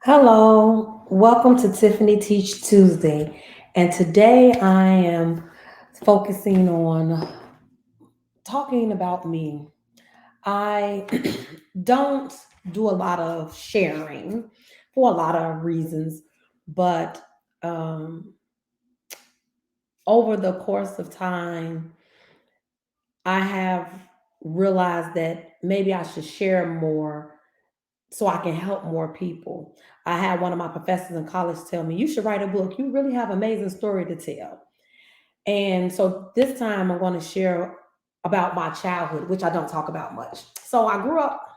Hello, welcome to Tiffany Teach Tuesday. And today I am focusing on talking about me. I don't do a lot of sharing for a lot of reasons, but um, over the course of time, I have realized that maybe I should share more so I can help more people. I had one of my professors in college tell me, "You should write a book. You really have amazing story to tell." And so this time I'm going to share about my childhood, which I don't talk about much. So I grew up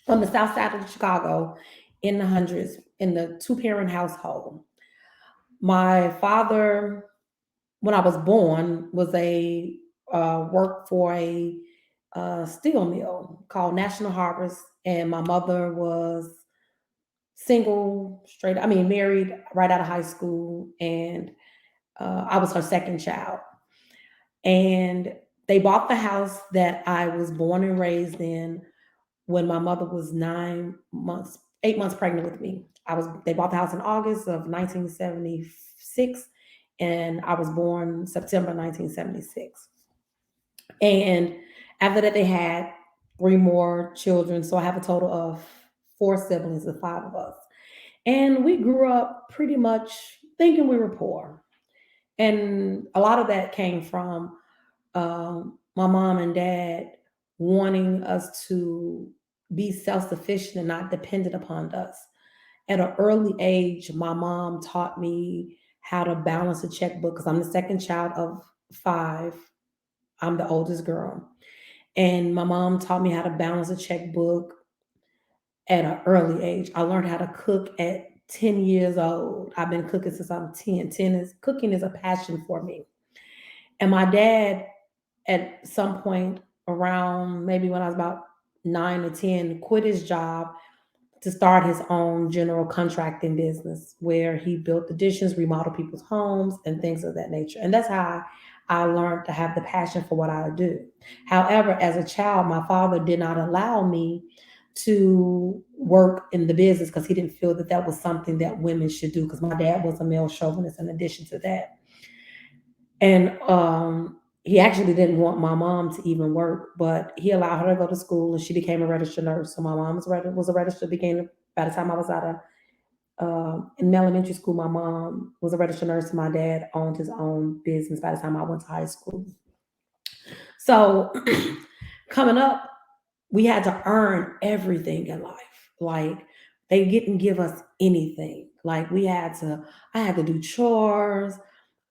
on the south side of Chicago in the hundreds in the two-parent household. My father, when I was born, was a worked for a steel mill called National Harvest, and my mother was single, straight. I mean, married right out of high school, and I was her second child. And they bought the house that I was born and raised in when my mother was 9 months, 8 months pregnant with me. I was. They bought the house in August of 1976, and I was born September 1976. And after that, they had three more children. So I have a total of four siblings, the five of us. And we grew up pretty much thinking we were poor. And a lot of that came from my mom and dad wanting us to be self sufficient and not dependent upon us. At an early age, my mom taught me how to balance a checkbook because I'm the second child of five. I'm the oldest girl. And my mom taught me how to balance a checkbook at an early age. I learned how to cook at 10 years old. I've been cooking since I'm 10. 10 is cooking is a passion for me. And my dad at some point around maybe when I was about 9 or 10, quit his job to start his own general contracting business where he built additions, remodeled people's homes, and things of that nature. And that's how I learned to have the passion for what I do. However, as a child, my father did not allow me to work in the business because he didn't feel that that was something that women should do because my dad was a male chauvinist in addition to that. And he actually didn't want my mom to even work, but he allowed her to go to school and she became a registered nurse. So my mom was a registered, became, by the time I was out of in elementary school, my mom was a registered nurse. My dad owned his own business by the time I went to high school. So coming up, we had to earn everything in life. Like they didn't give us anything. Like I had to do chores.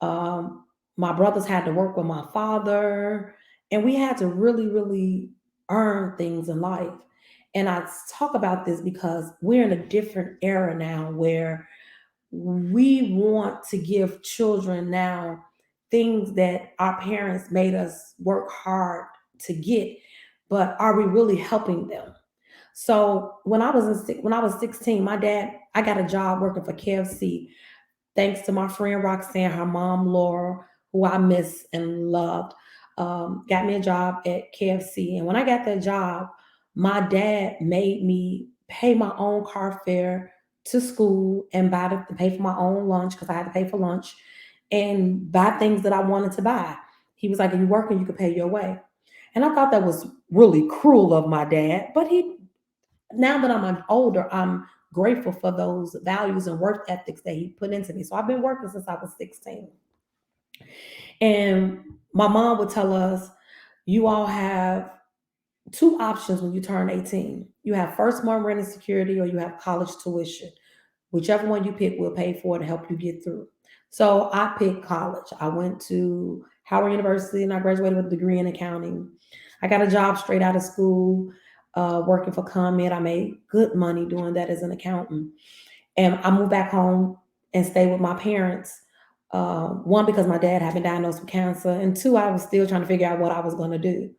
Um, my brothers had to work with my father, and we had to really, really earn things in life. And I talk about this because we're in a different era now where we want to give children now things that our parents made us work hard to get, but are we really helping them? So when I was 16, my dad, I got a job working for KFC thanks to my friend Roxanne, her mom Laura, who I miss and loved, got me a job at KFC. And when I got that job, my dad made me pay my own car fare to school and to pay for my own lunch because I had to pay for lunch and buy things that I wanted to buy. He was like, "If you're working, you could pay your way." And I thought that was really cruel of my dad, but he now that I'm older, I'm grateful for those values and work ethics that he put into me. So I've been working since I was 16. And my mom would tell us, you all have two options when you turn 18. You have first month rent and security, or you have college tuition. Whichever one you pick, we'll pay for it to help you get through. So I picked college. I went to Howard University and I graduated with a degree in accounting. I got a job straight out of school, working for ComEd. I made good money doing that as an accountant. And I moved back home and stayed with my parents. One, because my dad had been diagnosed with cancer, and two, I was still trying to figure out what I was going to do.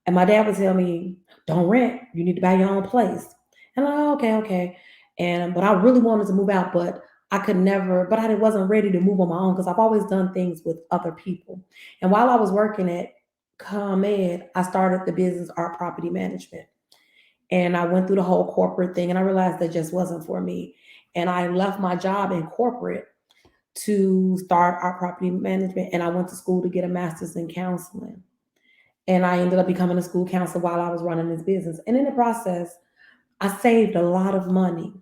And my dad would tell me, "Don't rent. You need to buy your own place." And I'm like, "Oh, okay, okay." And but I really wanted to move out, but I could never. But I wasn't ready to move on my own because I've always done things with other people. And while I was working at ComEd, I started the business Art Property Management, and I went through the whole corporate thing, and I realized that just wasn't for me. And I left my job in corporate to start our property management. And I went to school to get a master's in counseling. And I ended up becoming a school counselor while I was running this business. And in the process, I saved a lot of money.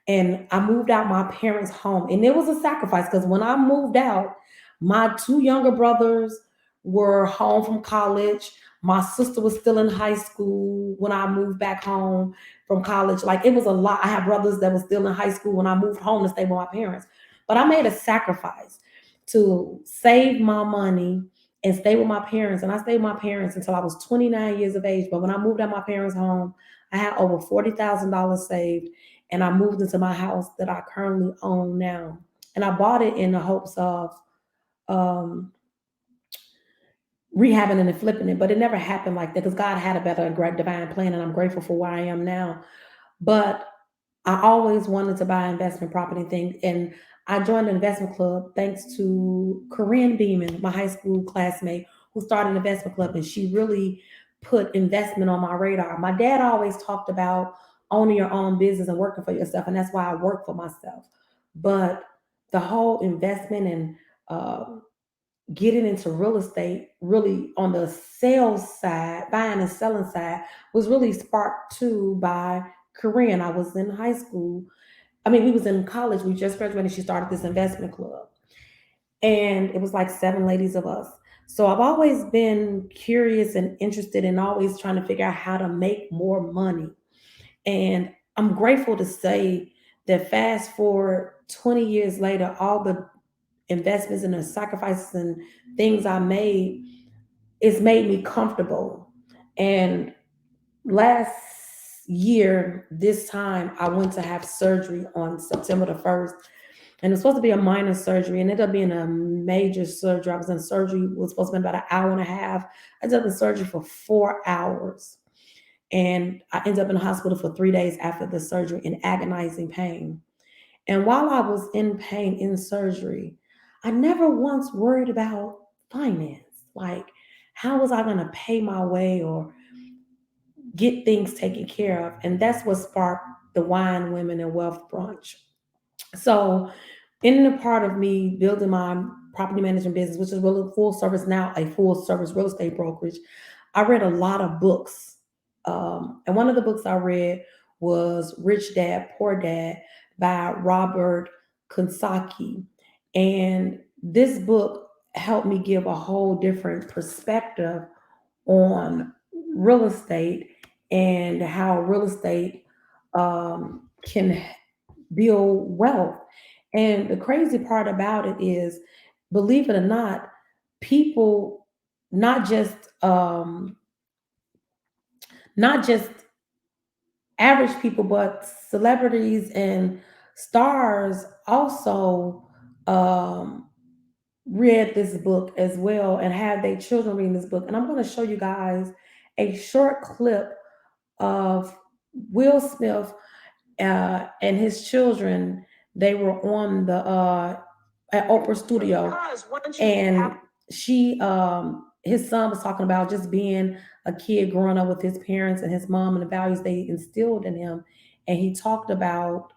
And I moved out my parents' home. And it was a sacrifice because when I moved out, my two younger brothers were home from college. My sister was still in high school when I moved back home from college. Like it was a lot. I had brothers that were still in high school when I moved home to stay with my parents. But I made a sacrifice to save my money and stay with my parents. And I stayed with my parents until I was 29 years of age. But when I moved out my parents' home, I had over $40,000 saved, and I moved into my house that I currently own now. And I bought it in the hopes of um, rehabbing and then flipping it, but it never happened like that because God had a better and great divine plan, and I'm grateful for where I am now. But I always wanted to buy investment property things, and I joined the investment club thanks to Corinne Beeman, my high school classmate, who started an investment club, and she really put investment on my radar. My dad always talked about owning your own business and working for yourself, and that's why I work for myself. But the whole investment and getting into real estate, really on the sales side, buying and selling side, was really sparked too by Corinne. I was in high school. I mean, we was in college. We just graduated. She started this investment club, and it was like seven ladies of us. So I've always been curious and interested in always trying to figure out how to make more money. And I'm grateful to say that fast forward 20 years later, all the investments and the sacrifices and things I made, it's made me comfortable. And last year, this time, I went to have surgery on September the 1st. And it was supposed to be a minor surgery and ended up being a major surgery. I was in surgery, it was supposed to be about an hour and a half. I ended up in surgery for 4 hours. And I ended up in the hospital for 3 days after the surgery in agonizing pain. And while I was in pain in surgery, I never once worried about finance. Like, how was I going to pay my way or get things taken care of? And that's what sparked the Wine, Women, and Wealth Brunch. So, in the part of me building my property management business, which is really full service now, a full service real estate brokerage, I read a lot of books. And one of the books I read was Rich Dad, Poor Dad by Robert Kiyosaki. And this book helped me give a whole different perspective on real estate and how real estate can build wealth. And the crazy part about it is, believe it or not, people, not just not just average people, but celebrities and stars also um, read this book as well and have their children reading this book. And I'm going to show you guys a short clip of Will Smith and his children. They were on the at Oprah Studio, and she his son was talking about just being a kid growing up with his parents and his mom and the values they instilled in him. And he talked about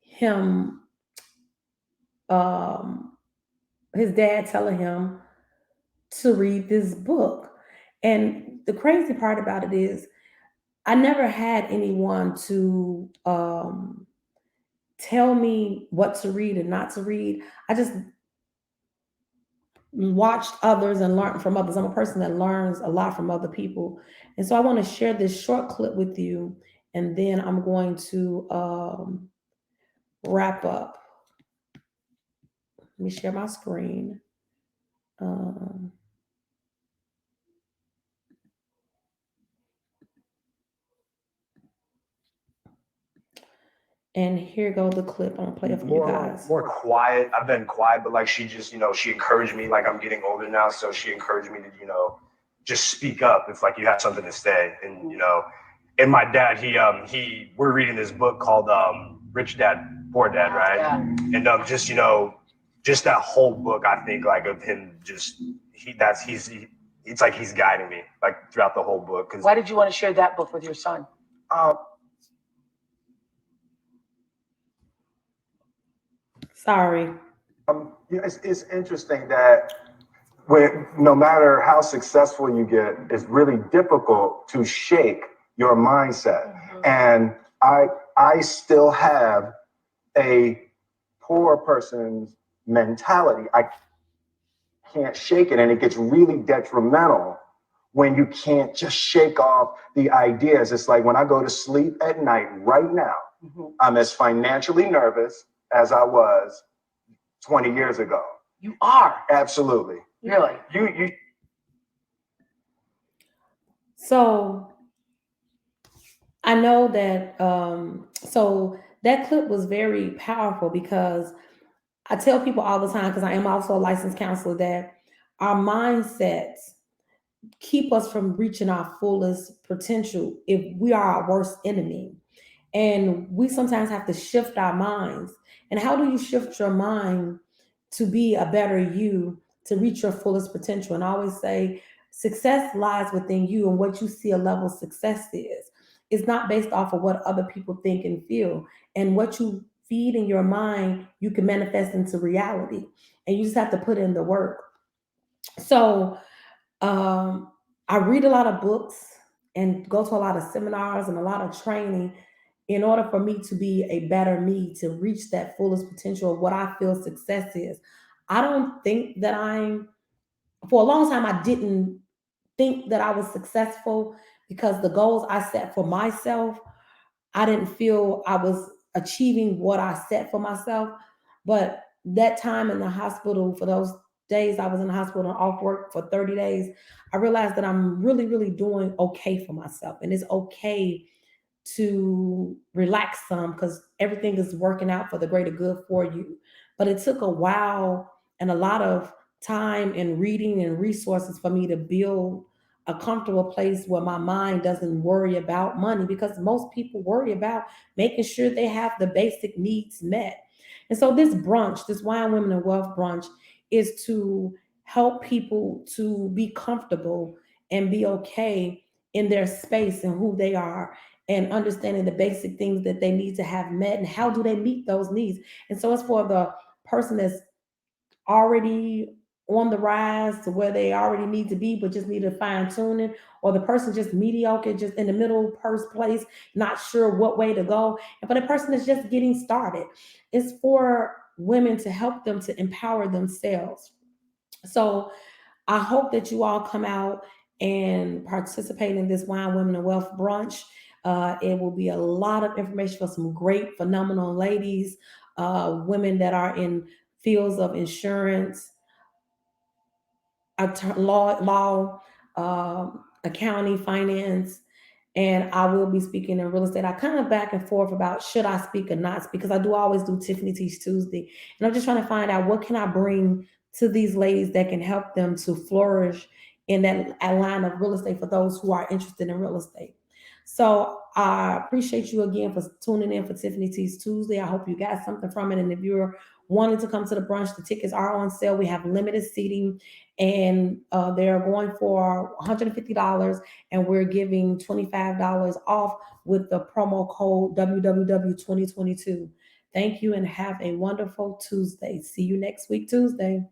him um, his dad telling him to read this book. And the crazy part about it is, I never had anyone to tell me what to read and not to read. I just watched others and learned from others. I'm a person that learns a lot from other people. And so I want to share this short clip with you, and then I'm going to wrap up. Let me share my screen. Um, and here goes the clip. I'm gonna play it for you guys. More quiet. I've been quiet, but like she just, she encouraged me. Like I'm getting older now, so she encouraged me to, just speak up if like you have something to say. And my dad, we're reading this book called Rich Dad Poor Dad, right? Yeah. And just just that whole book, I think like of him, just it's like he's guiding me like throughout the whole book. Why did you want to share that book with your son? Sorry. It's interesting that no matter how successful you get, it's really difficult to shake your mindset. Mm-hmm. And I still have a poor person's mentality. I can't shake it, and it gets really detrimental when you can't just shake off the ideas. It's like when I go to sleep at night right now, mm-hmm. I'm as financially nervous as I was 20 years ago. You are? Absolutely. Really? You. So I know that, so that clip was very powerful because I tell people all the time, because I am also a licensed counselor, that our mindsets keep us from reaching our fullest potential if we are our worst enemy. And we sometimes have to shift our minds. And how do you shift your mind to be a better you, to reach your fullest potential? And I always say success lies within you, and what you see a level of success is. It's not based off of what other people think and feel. And what you feed in your mind, you can manifest into reality. And you just have to put in the work. So I read a lot of books and go to a lot of seminars and a lot of training in order for me to be a better me, to reach that fullest potential of what I feel success is. I don't think that for a long time, I didn't think that I was successful because the goals I set for myself, I didn't feel I was achieving what I set for myself. But that time in the hospital, for those days I was in the hospital and off work for 30 days, I realized that I'm really, really doing okay for myself. And it's okay to relax some because everything is working out for the greater good for you. But it took a while and a lot of time and reading and resources for me to build a comfortable place where my mind doesn't worry about money, because most people worry about making sure they have the basic needs met. And so this brunch, this Wine, Women, and Wealth brunch, is to help people to be comfortable and be okay in their space and who they are, and understanding the basic things that they need to have met and how do they meet those needs. And so it's for the person that's already on the rise to where they already need to be, but just need to fine tuning, or the person just mediocre, just in the middle first place, not sure what way to go. And for the person that's just getting started, it's for women to help them to empower themselves. So I hope that you all come out and participate in this Wine, Women, and Wealth brunch. It will be a lot of information for some great, phenomenal ladies, women that are in fields of insurance, law, accounting, finance, and I will be speaking in real estate. I kind of back and forth about should I speak or not speak, because I do always do Tiffany Teach Tuesday, and I'm just trying to find out what can I bring to these ladies that can help them to flourish in that line of real estate for those who are interested in real estate. So I appreciate you again for tuning in for Tiffany Teach Tuesday. I hope you got something from it, and if you're wanting to come to the brunch, the tickets are on sale. We have limited seating, and they're going for $150, and we're giving $25 off with the promo code WWW2022. Thank you and have a wonderful Tuesday. See you next week, Tuesday.